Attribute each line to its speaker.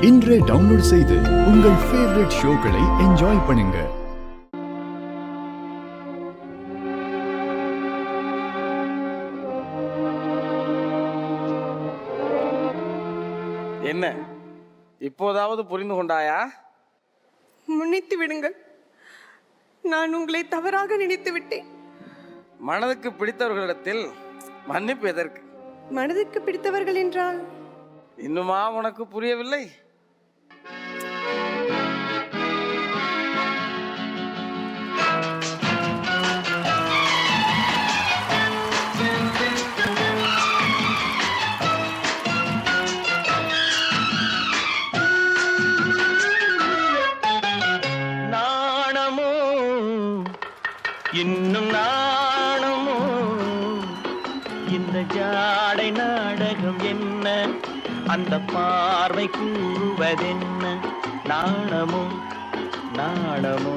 Speaker 1: இன்றே டவுன்லோட் செய்து உங்கள் ஃபேவரட் ஷோக்களை என்ஜாய் பண்ணுங்க.
Speaker 2: என்ன இப்போதாவது புரிந்து கொண்டாயா?
Speaker 3: மன்னித்து விடுங்கள், நான் உங்களை தவறாக நினைத்து விட்டேன்.
Speaker 2: மனதுக்கு பிடித்தவர்களிடத்தில் மன்னிப்பு எதற்கு?
Speaker 3: மனதுக்கு பிடித்தவர்கள் என்றால்
Speaker 2: இன்னுமா உனக்கு புரியவில்லை?
Speaker 4: நாணமோ இன்னும் நாணமோ, இந்த ஜாடை நாடகம் என்ன, அந்த பார்வை கூறுவதென்ன? நாணமோ நாணமோ.